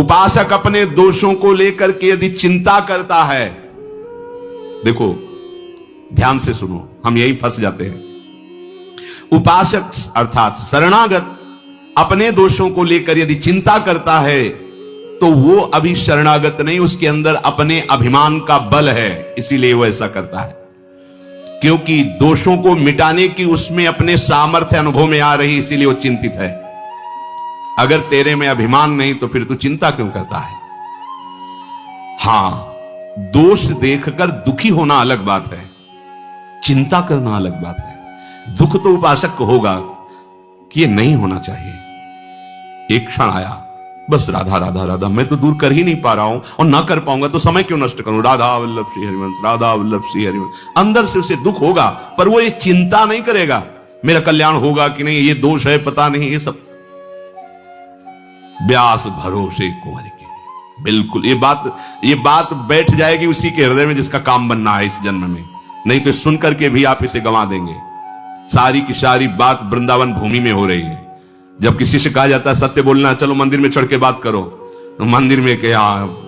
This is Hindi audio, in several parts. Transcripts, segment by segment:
उपासक अपने दोषों को लेकर के यदि चिंता करता है, देखो ध्यान से सुनो, हम यही फंस जाते हैं। उपासक अर्थात शरणागत अपने दोषों को लेकर यदि चिंता करता है तो वो अभी शरणागत नहीं, उसके अंदर अपने अभिमान का बल है, इसीलिए वो ऐसा करता है। क्योंकि दोषों को मिटाने की उसमें अपने सामर्थ्य अनुभव में आ रही, इसीलिए वो चिंतित है। अगर तेरे में अभिमान नहीं तो फिर तू चिंता क्यों करता है? हां, दोष देखकर दुखी होना अलग बात है, चिंता करना अलग बात है। दुख तो उपासक को होगा कि ये नहीं होना चाहिए। एक क्षण आया, बस राधा राधा राधा, मैं तो दूर कर ही नहीं पा रहा हूं और ना कर पाऊंगा तो समय क्यों नष्ट करूं? राधा वल्लभ श्री हरिवंश, राधा वल्लभ श्री हरिवंश। अंदर से उसे दुख होगा, पर वो ये चिंता नहीं करेगा मेरा कल्याण होगा कि नहीं, ये दोष है पता नहीं, ये सब व्यास भरोसे कुंवर के। बिल्कुल ये बात बैठ जाएगी उसी के हृदय में जिसका काम बनना है इस जन्म में, नहीं तो सुन करके भी आप इसे गंवा देंगे। सारी की सारी बात वृंदावन भूमि में हो रही है। जब किसी से कहा जाता है सत्य बोलना, चलो मंदिर में चढ़ के बात करो, तो मंदिर में क्या,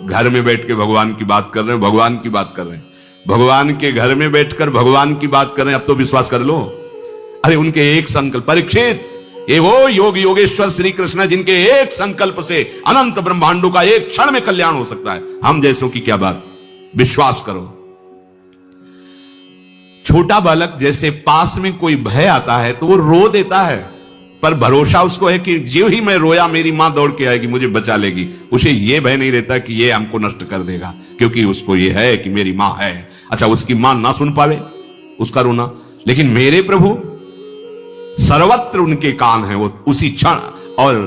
घर में बैठ के भगवान की बात कर रहे हैं, भगवान की बात कर रहे हैं, भगवान के घर में बैठकर भगवान की बात कर रहे हैं। अब तो विश्वास कर लो। अरे उनके एक संकल्प, परीक्षित ये वो योग योगेश्वर श्री कृष्ण जिनके एक संकल्प से अनंत ब्रह्मांडों का एक क्षण में कल्याण हो सकता है। हम जैसों की क्या बात, विश्वास करो। छोटा बालक जैसे पास में कोई भय आता है तो वो रो देता है, पर भरोसा उसको है कि जो ही मैं रोया मेरी मां दौड़ के आएगी, मुझे बचा लेगी। उसे ये भय नहीं रहता कि ये हमको नष्ट कर देगा, क्योंकि उसको ये है कि मेरी मां है। अच्छा, उसकी मां ना सुन पावे उसका रोना, लेकिन मेरे प्रभु सर्वत्र उनके कान है, वो उसी क्षण। और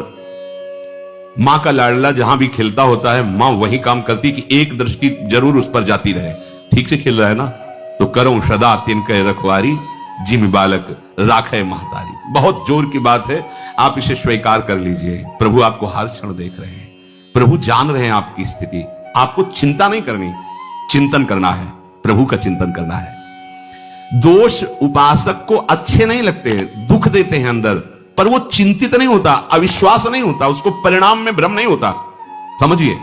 मां का लाडला जहां भी खेलता होता है, मां वही काम करती कि एक दृष्टि जरूर उस पर जाती रहे। ठीक से खेल रहा है ना, तो करो सदा तिनके रखवारी, जिम बालक राखे महतारी। बहुत जोर की बात है, आप इसे स्वीकार कर लीजिए। प्रभु आपको हर क्षण देख रहे हैं, प्रभु जान रहे हैं आपकी स्थिति। आपको चिंता नहीं करनी, चिंतन करना है, प्रभु का चिंतन करना है। दोष उपासक को अच्छे नहीं लगते, दुख देते हैं अंदर, पर वो चिंतित नहीं होता, अविश्वास नहीं होता, उसको परिणाम में भ्रम नहीं होता। समझिए,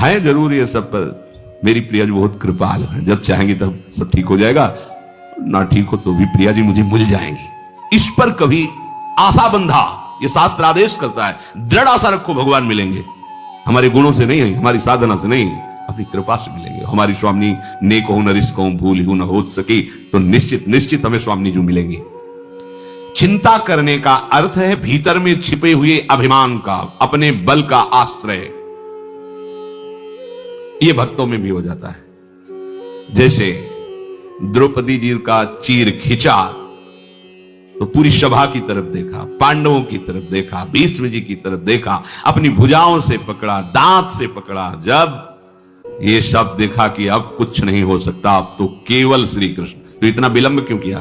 है जरूर ये सब, पर मेरी प्रिया जी बहुत कृपाल है, जब चाहेंगी तब सब ठीक हो जाएगा, ना ठीक हो तो भी प्रिया जी मुझे मिल जाएंगी। इस पर कभी आशा बंधा, ये शास्त्र आदेश करता है, दृढ़ आशा रखो भगवान मिलेंगे। हमारे गुणों से नहीं, हमारी साधना से नहीं, अपनी कृपा से मिलेंगे। हमारी स्वामी नेक हो न रिस्क हो, भूल हो न हो सके, तो निश्चित निश्चित हमें स्वामी जी मिलेंगे। चिंता करने का अर्थ है भीतर में छिपे हुए अभिमान का, अपने बल का आश्रय। ये भक्तों में भी हो जाता है। जैसे द्रौपदी जी का चीर खिंचा तो पूरी सभा की तरफ देखा, पांडवों की तरफ देखा, भीष्म जी की तरफ देखा, अपनी भुजाओं से पकड़ा, दांत से पकड़ा। जब ये शब्द देखा कि अब कुछ नहीं हो सकता, अब तो केवल श्री कृष्ण, तो इतना विलंब क्यों किया?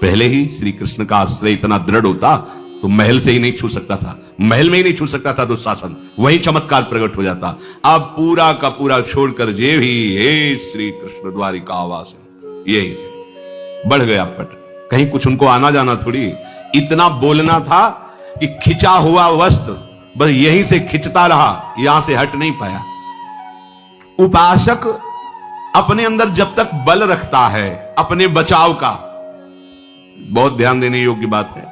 पहले ही श्री कृष्ण का आश्रय इतना दृढ़ होता तो महल से ही नहीं छू सकता था, महल में ही नहीं छू सकता था दुशासन, वही चमत्कार प्रकट हो जाता। अब पूरा का पूरा छोड़कर जे भी हे श्री कृष्ण द्वारिका आवास, यही से बढ़ गया पट। कहीं कुछ उनको आना जाना थोड़ी, इतना बोलना था कि खिंचा हुआ वस्त्र बस यहीं से खिंचता रहा, यहां से हट नहीं पाया। उपासक अपने अंदर जब तक बल रखता है अपने बचाव का, बहुत ध्यान देने योग्य बात है,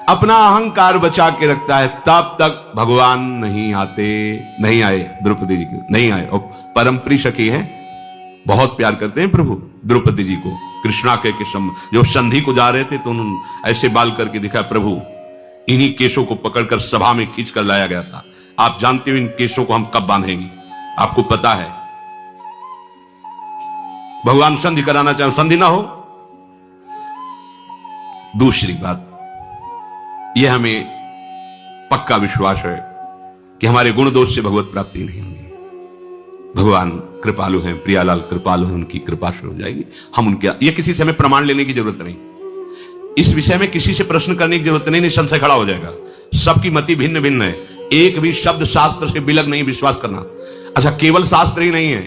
अपना अहंकार बचा के रखता है, तब तक भगवान नहीं आते। नहीं आए द्रौपदी जी के, नहीं आए। और परम प्रिय सखी है, बहुत प्यार करते हैं प्रभु द्रौपदी जी को। कृष्णा के जो संधि को जा रहे थे तो उन्होंने ऐसे बाल करके दिखा, प्रभु इन्हीं केशों को पकड़कर सभा में खींच कर लाया गया था। आप जानते हो इन केशों को हम कब बांधेंगे, आपको पता है। भगवान संधि कराना चाहे, संधि ना हो। दूसरी बात, यह हमें पक्का विश्वास है कि हमारे गुण दोष से भगवत प्राप्ति नहीं होगी। भगवान कृपालु हैं, प्रियालाल कृपालु हैं, उनकी कृपा से हो जाएगी। हम उनके, ये किसी से हमें प्रमाण लेने की जरूरत नहीं, इस विषय में किसी से प्रश्न करने की जरूरत नहीं, संशय खड़ा हो जाएगा। सबकी मति भिन्न भिन्न है, एक भी शब्द शास्त्र से बिलग नहीं विश्वास करना। अच्छा, केवल शास्त्र ही नहीं है,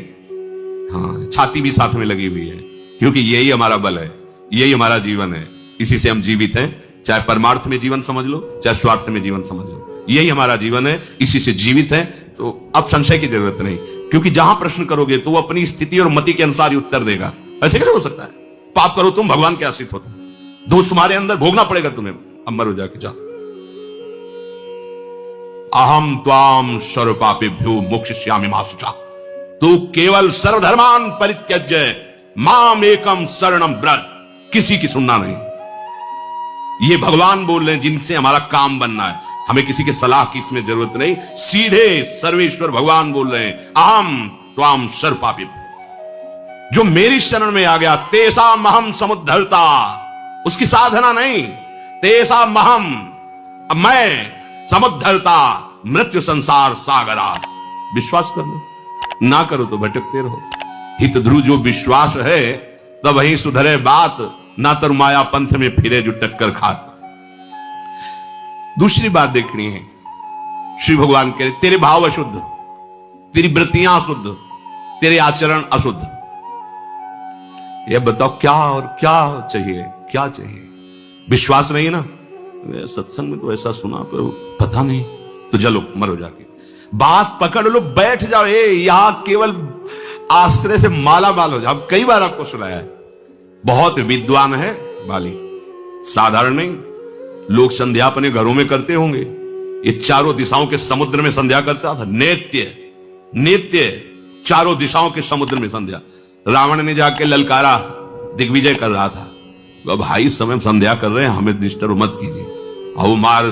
हाँ, छाती भी साथ में लगी हुई है, क्योंकि यही हमारा बल है, यही हमारा जीवन है, इसी से हम जीवित हैं। चाहे परमार्थ में जीवन समझ लो, चाहे स्वार्थ में जीवन समझ लो, यही हमारा जीवन है, इसी से जीवित है। तो अब संशय की जरूरत नहीं, क्योंकि जहां प्रश्न करोगे तो वो अपनी स्थिति और मति के अनुसार ही उत्तर देगा। ऐसे कैसे हो सकता है? पाप करो तुम, भगवान के आश्रित होता, दोष तुम्हारे अंदर, भोगना पड़ेगा तुम्हें। अब मरो जाके, जाओ। अहम त्वाम सर्वपापेभ्यो मोक्षयिष्यामि मा शुचा। तू केवल सर्वधर्मान परित्यज्य माम एकम शरणम व्रज। किसी की सुनना नहीं। ये भगवान बोल रहे हैं जिनसे हमारा काम बनना है, हमें किसी के सलाह की इसमें जरूरत नहीं। सीधे सर्वेश्वर भगवान बोल रहे हैं, अहम त्वाम सर्वपापेभ्यो। जो मेरी शरण में आ गया, तेसा महम समुद्धरता, उसकी साधना नहीं, तेसा महम, मैं समुद्धरता मृत्यु संसार सागरा। विश्वास कर लो, ना करो तो भटकते रहो। हित ध्रुव जो विश्वास है, तब वहीं सुधरे बात, ना तर माया पंथ में फिरे जो टक्कर खात। दूसरी बात देखनी है, श्री भगवान कह रहे तेरे भाव अशुद्ध, तेरी वृत्तियां अशुद्ध, तेरे आचरण अशुद्ध। यह बताओ क्या और क्या चाहिए, क्या चाहिए? विश्वास नहीं ना, सत्संग में तो ऐसा सुना पर पता नहीं, तो चलो मरो जाके, बात पकड़ लो, बैठ जाओ। यहां केवल आश्रय से माला माल हो जाओ। कई बार आपको सुनाया है, बहुत विद्वान है बाली, साधारण नहीं। लोग संध्या अपने घरों में करते होंगे, ये चारों दिशाओं के समुद्र में संध्या करता था। नित्य चारों दिशाओं के समुद्र में संध्या। रावण ने जाके ललकारा, दिग्विजय कर रहा था, भाई इस समय संध्या कर रहे हैं, हमें डिस्टर्ब मत कीजिए। और वो मार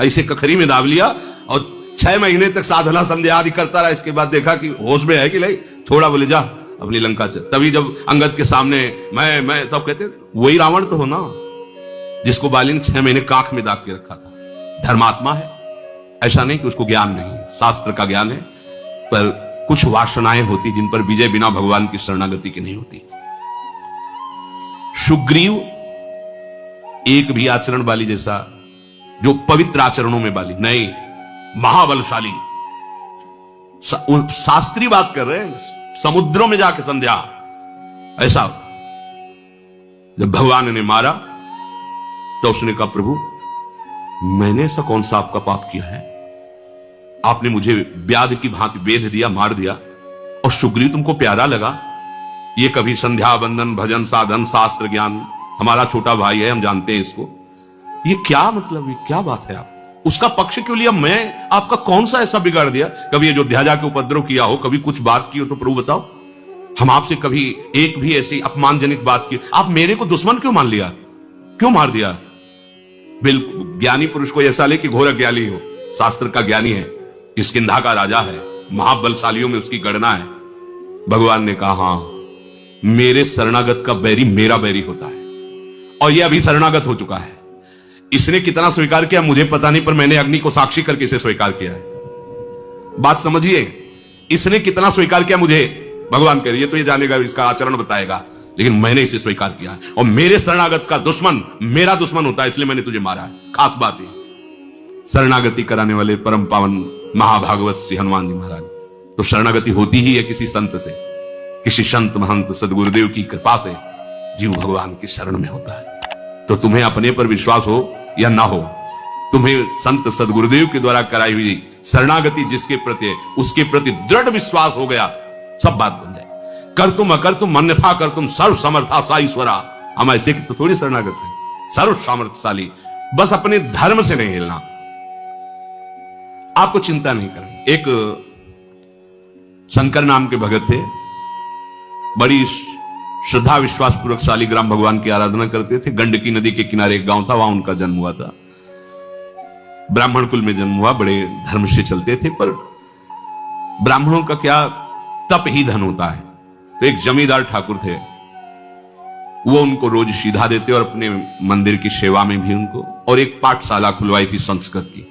ऐसे कखरी में दाब लिया और 6 महीने तक साधना संध्या आदि करता रहा। इसके बाद देखा कि होश में है कि नहीं, छोड़ा, बोले जा अपनी लंका चल। तभी जब अंगद के सामने मैं तब कहते वही रावण तो हो ना, जिसको बाली ने 6 महीने काख में दाब के रखा था। धर्मात्मा है, ऐसा नहीं कि उसको ज्ञान नहीं, शास्त्र का ज्ञान है, पर कुछ वासनाएं होती जिन पर विजय बिना भगवान की शरणागति की नहीं होती। सुग्रीव एक भी आचरण वाली जैसा, जो पवित्र आचरणों में वाली नहीं, महाबलशाली। शास्त्री बात कर रहे हैं, समुद्रों में जाके संध्या। ऐसा जब भगवान ने मारा तो उसने कहा, प्रभु मैंने ऐसा कौन सा आपका पाप किया है? आपने मुझे व्याध की भांति बेध दिया, मार दिया, और सुग्रीव तुमको प्यारा लगा? ये कभी संध्या बंदन भजन साधन शास्त्र ज्ञान, हमारा छोटा भाई है, हम जानते हैं इसको। ये क्या मतलब, ये क्या बात है? आप उसका पक्ष क्यों लिया? मैं आपका कौन सा ऐसा बिगाड़ दिया? कभी अयोध्या जाके उपद्रव किया हो, कभी कुछ बात की हो तो प्रभु बताओ। हम आपसे कभी एक भी ऐसी अपमानजनित बात की? आप मेरे को दुश्मन क्यों मान लिया, क्यों मार दिया? बिल्कुल ज्ञानी पुरुष को ऐसा ले कि घोर ज्ञानी हो, शास्त्र का ज्ञानी है, किष्किंधा का राजा है, महाबलशालियों में उसकी गणना है। भगवान ने कहा, हां मेरे शरणागत का बैरी मेरा बैरी होता है, और यह अभी शरणागत हो चुका है। इसने कितना स्वीकार किया मुझे पता नहीं, पर मैंने अग्नि को साक्षी करके इसे स्वीकार किया है। बात समझिए, इसने कितना स्वीकार किया मुझे भगवान कह रही है, तो ये जानेगा, इसका आचरण बताएगा, लेकिन मैंने इसे स्वीकार किया है। और मेरे शरणागत का दुश्मन मेरा दुश्मन होता है, इसलिए मैंने तुझे मारा है। खास बात है, शरणागति कराने वाले परम पावन महाभागवत श्री हनुमान जी महाराज। तो शरणागति होती ही है किसी संत से, किसी संत महंत सदगुरुदेव की कृपा से जीव भगवान की शरण में होता है। तो तुम्हें अपने पर विश्वास हो या ना हो, तुम्हें संत सदगुरुदेव के द्वारा कराई हुई शरणागति जिसके प्रति है, उसके प्रति दृढ़ विश्वास हो गया, सब बात बन जाए। कर तुम अकर तुम अन्यथा कर तुम सर्व समर्था सा ईश्वरा। हम ऐसे की तो थोड़ी शरणागत है, सर्व सामर्थ्यशाली। बस अपने धर्म से नहीं हिलना, आपको चिंता नहीं करनी। एक शंकर नाम के भगत थे, बड़ी श्रद्धा विश्वास पूर्वक शालिग्राम भगवान की आराधना करते थे। गंडकी नदी के किनारे एक गांव था, वहां उनका जन्म हुआ था। ब्राह्मण कुल में जन्म हुआ, बड़े धर्म से चलते थे, पर ब्राह्मणों का क्या तप ही धन होता है। तो एक जमींदार ठाकुर थे, वो उनको रोज सीधा देते और अपने मंदिर की सेवा में भी उनको, और एक पाठशाला खुलवाई थी संस्कृत की,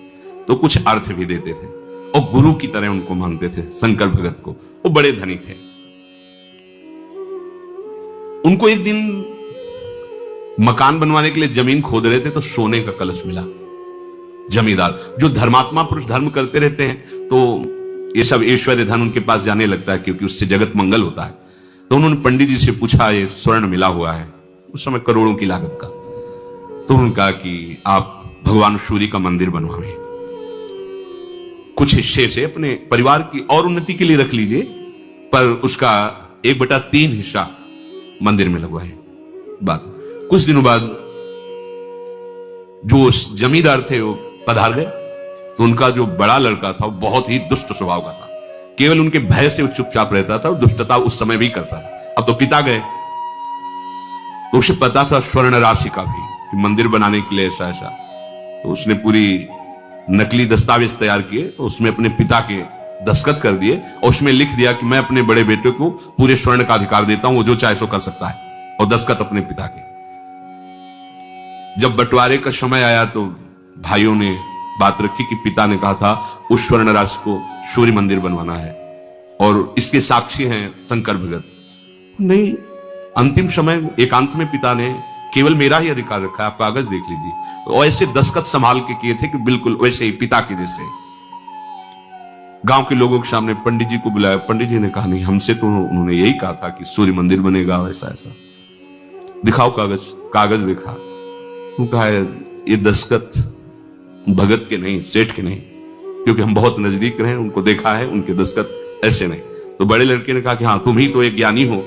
तो कुछ अर्थ भी देते थे और गुरु की तरह उनको मानते थे शंकर भगत को। वो बड़े धनी थे। उनको एक दिन मकान बनवाने के लिए जमीन खोद रहे थे, तो सोने का कलश मिला। जमींदार जो धर्मात्मा पुरुष धर्म करते रहते हैं, तो ये सब ऐश्वर्य धन उनके पास जाने लगता है, क्योंकि उससे जगत मंगल होता है। तो उन्होंने पंडित जी से पूछा, ये स्वर्ण मिला हुआ है, उस समय करोड़ों की लागत का। तो उन्होंने कहा कि आप भगवान सूर्य का मंदिर बनवाएं। कुछ हिस्से से अपने परिवार की और उन्नति के लिए रख लीजिए, पर उसका 1/3 हिस्सा मंदिर में लगवाए। बात कुछ दिनों बाद जो जमींदार थे वो पधार गए, तो उनका जो बड़ा लड़का था वो बहुत ही दुष्ट स्वभाव का था। केवल उनके भय से वो चुपचाप रहता था, दुष्टता उस समय भी करता था। अब तो पिता गए, तो उसे पता था स्वर्ण राशि का भी कि मंदिर बनाने के लिए ऐसा ऐसा, तो उसने पूरी नकली दस्तावेज तैयार किए, तो उसमें अपने पिता के दस्तखत कर दिए और उसमें लिख दिया कि मैं अपने बड़े बेटे को पूरे स्वर्ण का अधिकार देता हूं, वो जो चाहे सो कर सकता है, और दस्तखत अपने पिता के। जब बंटवारे का समय आया तो भाइयों ने बात रखी कि पिता ने कहा था उस स्वर्ण राशि को सूर्य मंदिर बनवाना है, और इसके साक्षी हैं शंकर भगत। नहीं, अंतिम समय एकांत में पिता ने केवल मेरा ही अधिकार रखा है, आप कागज देख लीजिए, और ऐसे दस्तखत संभाल के किए थे कि बिल्कुल वैसे ही पिता के जैसे। गांव के लोगों के सामने पंडित जी को बुलाया, पंडित जी ने कहा नहीं, हमसे तो उन्होंने यही कहा था कि सूर्य मंदिर बनेगा, ऐसा ऐसा, दिखाओ कागज। कागज दिखा, कहा ये दस्तखत भगत के नहीं, सेठ के नहीं, क्योंकि हम बहुत नजदीक रहे, उनको देखा है, उनके दस्तखत ऐसे नहीं। तो बड़े लड़के ने कहा कि हाँ तुम ही तो एक ज्ञानी हो,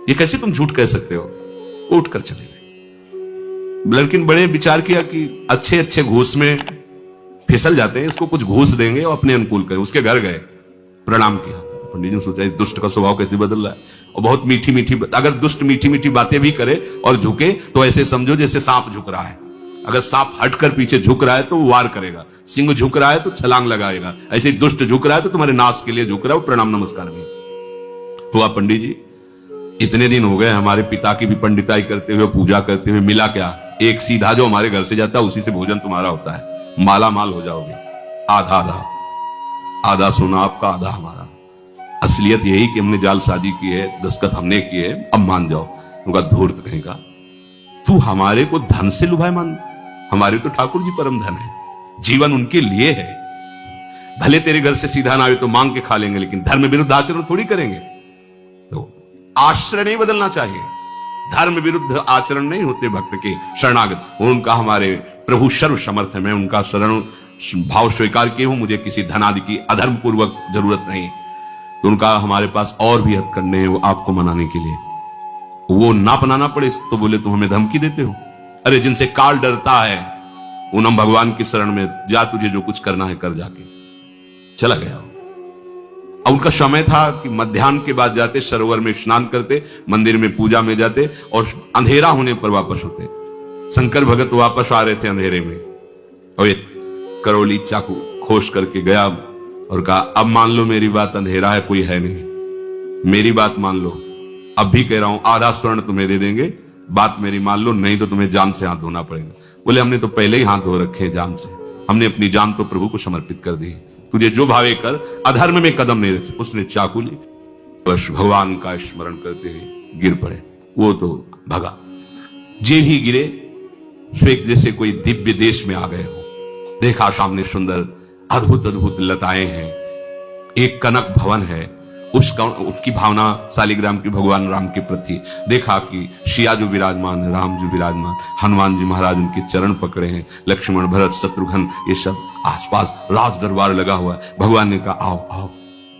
ये कैसे तुम झूठ कह सकते हो। उठ कर चले गए। लड़के ने बड़े विचार किया कि अच्छे अच्छे घूस में फिसल जाते हैं, इसको कुछ घूस देंगे और अपने अनुकूल करें। उसके घर गए, प्रणाम किया। पंडित जी ने सोचा इस दुष्ट का स्वभाव कैसे बदल रहा है, और बहुत मीठी मीठी, अगर दुष्ट मीठी मीठी बातें भी करे और झुके तो ऐसे समझो जैसे सांप झुक रहा है। अगर सांप हटकर पीछे झुक रहा है तो वो वार करेगा, सिंह झुक रहा है तो छलांग लगाएगा, ऐसे ही दुष्ट झुक रहा है तो तुम्हारे नाश के लिए झुक रहा है, प्रणाम नमस्कार भी। तो आप पंडित जी इतने दिन हो गए हमारे पिता की भी पंडिताई करते हुए, पूजा करते हुए, मिला क्या? एक सीधा जो हमारे घर से जाता है उसी से भोजन तुम्हारा होता है, माला माल हो जाओगे। आधा आधा, आधा सोना आपका, आधा हमारा। असलियत यही कि हमने जालसाजी की है, दस्तखत हमने किए, अब मान जाओ। उनका धूर्त कहेगा, तू हमारे को धन से लुभाए मान, हमारे तो ठाकुर जी परम धन है, जीवन उनके लिए है। भले तेरे घर से सीधा ना आए तो मांग के खा लेंगे, लेकिन धर्म विरुद्ध आचरण थोड़ी करेंगे। तो आश्रय नहीं बदलना चाहिए, धर्म विरुद्ध आचरण नहीं होते भक्त के शरणागत। उनका हमारे प्रभु सर्व समर्थ है, मैं उनका शरण भाव स्वीकार किए हूं, मुझे किसी धनादि की अधर्म पूर्वक जरूरत नहीं। तो उनका हमारे पास और भी हक करने हैं, वो आपको मनाने के लिए, वो ना बनाना पड़े तो बोले तुम हमें धमकी देते हो। अरे जिनसे काल डरता है उन भगवान की शरण में जा, तुझे जो कुछ करना है कर। जाके चला गया। अब उनका समय था कि मध्याह्न के बाद जाते, सरोवर में स्नान करते, मंदिर में पूजा में जाते, और अंधेरा होने पर वापस होते। शंकर भगत वापस आ रहे थे अंधेरे में, और एक करौली चाकू खोस करके गया और कहा अब मान लो मेरी बात, अंधेरा है कोई है नहीं, मेरी बात मान लो, अब भी कह रहा हूं आधा स्वर्ण तुम्हें दे देंगे, बात मेरी मान लो, नहीं तो तुम्हें जान से हाथ धोना पड़ेगा। बोले हमने तो पहले ही हाथ धो रखे हैं जान से, हमने अपनी जान तो प्रभु को समर्पित कर दी, तुझे जो भावे कर, अधर्म में कदम नहीं रख। उसने चाकू ली, बस भगवान का स्मरण करते हुए गिर पड़े, वो तो भगा। जे ही गिरे स्वेग जैसे कोई दिव्य देश में आ गए हो। देखा सामने सुंदर अद्भुत अद्भुत लताएं हैं, एक कनक भवन है, उसकी भावना शालिग्राम की भगवान राम के प्रति। देखा कि सिया जो विराजमान है, राम जो विराजमान, हनुमान जी महाराज उनके चरण पकड़े हैं, लक्ष्मण भरत शत्रुघ्न ये सब आसपास राज दरबार लगा हुआ है। भगवान ने कहा आओ आओ,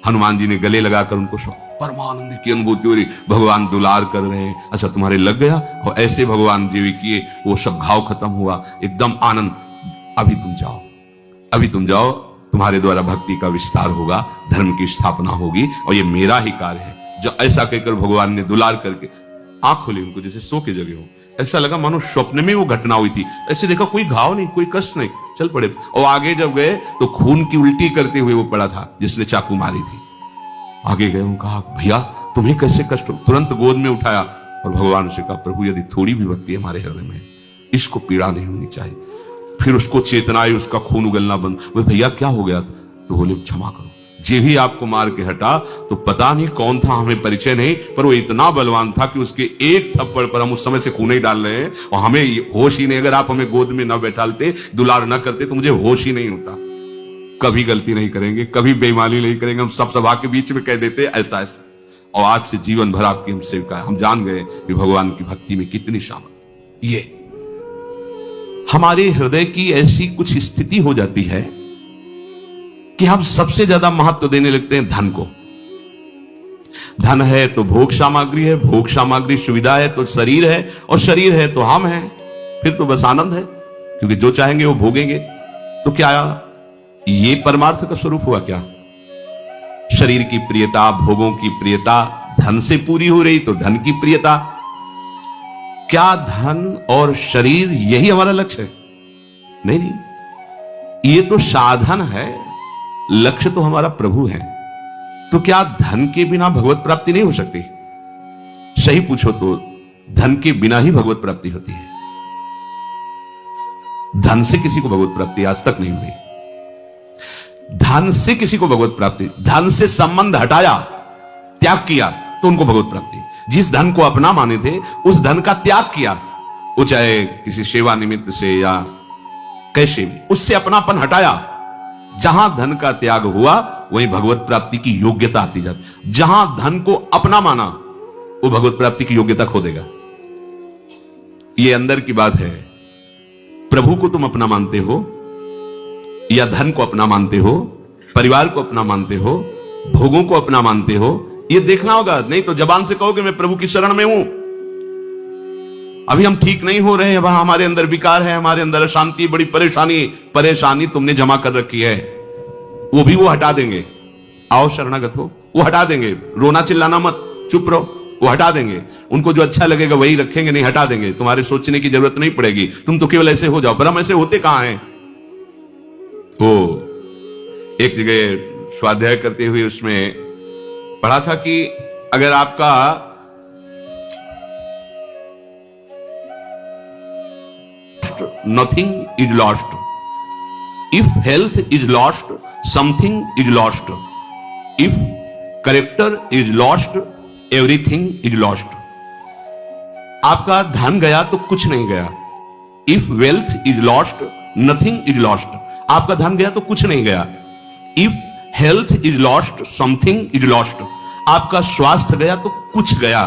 हनुमान जी ने गले लगाकर उनको परमानंद की अनुभूति हो रही, भगवान दुलार कर रहे हैं। अच्छा तुम्हारे लग गया, और ऐसे भगवान जीवी किए, वो सब घाव खत्म हुआ, एकदम आनंद। अभी तुम जाओ, अभी तुम जाओ, तुम्हारे द्वारा भक्ति का विस्तार होगा, धर्म की स्थापना होगी, और ये मेरा ही कार्य है। जब ऐसा कहकर भगवान ने दुलार करके आंख खोली, उनको जैसे सो के जगे हो, ऐसा लगा मानो स्वप्न में वो घटना हुई थी। ऐसे देखा कोई घाव नहीं, कोई कष्ट नहीं, चल पड़े। और आगे जब गए तो खून की उल्टी करते हुए वो पड़ा था जिसने चाकू मारी थी। आगे गए, उन्होंने कहा भैया तुम्हें कैसे कष्ट हो? तुरंत गोद में उठाया और भगवान से कहा प्रभु यदि थोड़ी भी भक्ति हमारे हृदय में, इसको पीड़ा नहीं होनी चाहिए। फिर उसको चेतना आई, उसका खून उगलना बंद। बोले भैया क्या हो गया? तो बोले क्षमा करो, जे ही आपको मार के हटा तो पता नहीं कौन था, हमें परिचय नहीं, पर वो इतना बलवान था कि उसके एक थप्पड़ पर हम उस समय से खून ही डाल रहे हैं और हमें होश ही नहीं। अगर आप हमें गोद में न बैठालते, दुलार न करते तो मुझे होश ही नहीं होता। कभी गलती नहीं करेंगे, कभी बेईमानी नहीं करेंगे, हम सब सभा के बीच में कह देते ऐसा ऐसा। और आज से जीवन भर आपकी हम सेविका है। हम जान गए कि भगवान की भक्ति में कितनी शामत। ये हमारे हृदय की ऐसी कुछ स्थिति हो जाती है कि हम सबसे ज्यादा महत्व देने लगते हैं धन को। धन है तो भोग सामग्री है, भोग सामग्री सुविधा है तो शरीर है, और शरीर है तो हम हैं। फिर तो बस आनंद है, क्योंकि जो चाहेंगे वो भोगेंगे। तो क्या ये परमार्थ का स्वरूप हुआ क्या? शरीर की प्रियता, भोगों की प्रियता धन से पूरी हो रही तो धन की प्रियता। क्या धन और शरीर यही हमारा लक्ष्य है? नहीं नहीं, ये तो साधन है, लक्ष्य तो हमारा प्रभु है। तो क्या धन के बिना भगवत प्राप्ति नहीं हो सकती? सही पूछो तो धन के बिना ही भगवत प्राप्ति होती है। धन से किसी को भगवत प्राप्ति आज तक नहीं हुई। धन से किसी को भगवत प्राप्ति, धन से संबंध हटाया, त्याग किया तो उनको भगवत प्राप्ति। जिस धन को अपना माने थे उस धन का त्याग किया, वो चाहे किसी सेवा निमित्त से या कैसे भी, उससे अपनापन हटाया। जहां धन का त्याग हुआ वहीं भगवत प्राप्ति की योग्यता आती जाती। जहां धन को अपना माना वो भगवत प्राप्ति की योग्यता खो देगा। ये अंदर की बात है। प्रभु को तुम अपना मानते हो या धन को अपना मानते हो, परिवार को अपना मानते हो, भोगों को अपना मानते हो, ये देखना होगा। नहीं तो जबान से कहोगे मैं प्रभु की शरण में हूं, अभी हम ठीक नहीं हो रहे हैं, वहां हमारे अंदर विकार है, हमारे अंदर अशांति, बड़ी परेशानी तुमने जमा कर रखी है, वो भी वो हटा देंगे। आओ शरणागत हो, वो हटा देंगे। रोना चिल्लाना मत, चुप रहो, वो हटा देंगे। उनको जो अच्छा लगेगा वही रखेंगे, नहीं हटा देंगे। तुम्हारे सोचने की जरूरत नहीं पड़ेगी, तुम तो केवल ऐसे हो जाओ। पर हम ऐसे होते कहां हैं? वो एक जगह स्वाध्याय करते हुए उसमें पढ़ा था कि अगर आपका nothing is lost. If health is lost, something is lost. If character is lost, everything is lost. आपका धन गया तो कुछ नहीं गया। If wealth is lost, nothing is lost. आपका धन गया तो कुछ नहीं गया। If health is lost, something is lost. आपका स्वास्थ्य गया तो कुछ गया।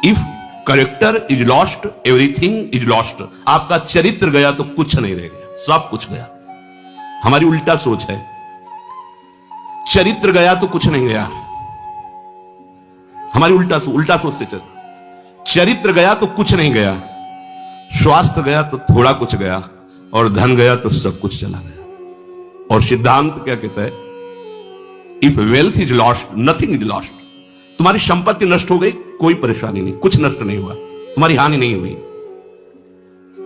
If character is lost, everything is lost. आपका चरित्र गया तो कुछ नहीं रह गया, सब कुछ गया। हमारी उल्टा सोच है, चरित्र गया तो कुछ नहीं गया। हमारी उल्टा सोच से चल, चरित्र गया तो कुछ नहीं गया, स्वास्थ्य गया तो थोड़ा कुछ गया, और धन गया तो सब कुछ चला गया। और सिद्धांत क्या कहता है? If wealth is lost, nothing is lost. तुम्हारी संपत्ति नष्ट हो गई, कोई परेशानी नहीं, कुछ नष्ट नहीं हुआ, तुम्हारी हानि नहीं हुई।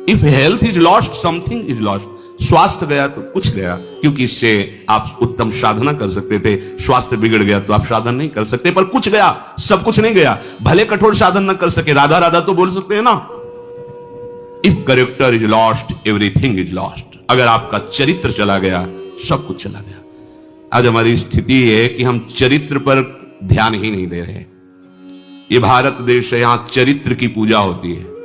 If health is lost, something is lost. स्वास्थ्य गया तो कुछ गया, क्योंकि इससे आप उत्तम साधना कर सकते थे। स्वास्थ्य बिगड़ गया तो आप साधन नहीं कर सकते, पर कुछ गया, सब कुछ नहीं गया। भले कठोर साधन न कर सके, राधा राधा तो बोल सकते हैं ना। If character is lost, everything is lost. अगर आपका चरित्र चला गया, सब कुछ चला गया। आज हमारी स्थिति है कि हम चरित्र पर ध्यान ही नहीं दे रहे। ये भारत देश है, यहां चरित्र की पूजा होती है।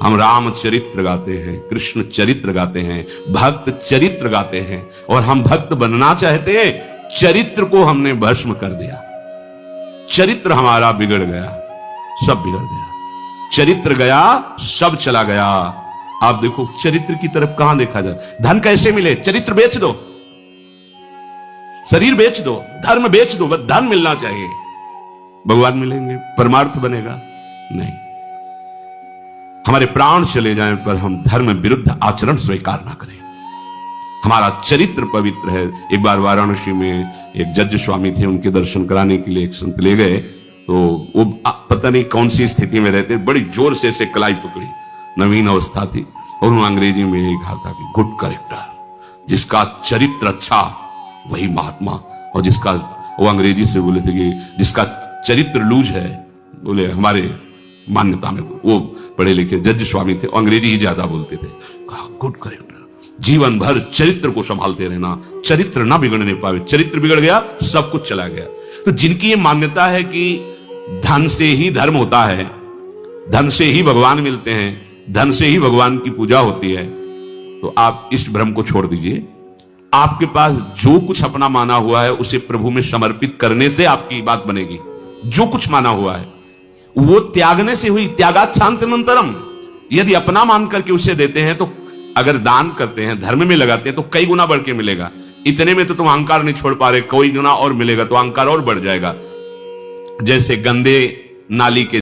हम राम चरित्र गाते हैं, कृष्ण चरित्र गाते हैं, भक्त चरित्र गाते हैं, और हम भक्त बनना चाहते हैं। चरित्र को हमने भस्म कर दिया। चरित्र हमारा बिगड़ गया, सब बिगड़ गया। चरित्र गया, सब चला गया। आप देखो चरित्र की तरफ कहां देखा जाए। धन कैसे मिले? चरित्र बेच दो, शरीर बेच दो, धर्म बेच दो, बस धन मिलना चाहिए। भगवान मिलेंगे, परमार्थ बनेगा? नहीं। हमारे प्राण चले जाएं पर हम धर्म विरुद्ध आचरण स्वीकार ना करें। हमारा चरित्र पवित्र है। एक बार वाराणसी में एक जज स्वामी थे, उनके दर्शन कराने के लिए एक संत ले गए, तो वो पता नहीं कौन सी स्थिति में रहते, बड़ी जोर से ऐसे कलाई पकड़ी, नवीन अवस्था थी, और उन्होंने अंग्रेजी में यही कहा था कि गुड कैरेक्टर, जिसका चरित्र अच्छा वही महात्मा। और जिसका, वो अंग्रेजी से बोले थे कि जिसका चरित्र लूज है, बोले हमारे मान्यता में, वो पढ़े लिखे जज स्वामी थे, अंग्रेजी ही ज्यादा बोलते थे। कहा गुड कैरेक्टर, जीवन भर चरित्र को संभालते रहना, चरित्र ना बिगड़ने पावे। चरित्र बिगड़ गया, सब कुछ चला गया। तो जिनकी ये मान्यता है कि धन से ही धर्म होता है, धन से ही भगवान मिलते हैं, धन से ही भगवान की पूजा होती है, तो आप इस भ्रम को छोड़ दीजिए। आपके पास जो कुछ अपना माना हुआ है उसे प्रभु में समर्पित करने से आपकी बात बनेगी। जो कुछ माना हुआ है वो त्यागने से हुई। त्यागात शांतिमंतरम। यदि अपना मान करके उसे देते हैं, तो अगर दान करते हैं, धर्म में लगाते हैं, तो कई गुना बढ़ के मिलेगा। इतने में तो तुम अहंकार नहीं छोड़ पा रहे, कोई गुना और मिलेगा तो अहंकार और बढ़ जाएगा। जैसे गंदे नाली के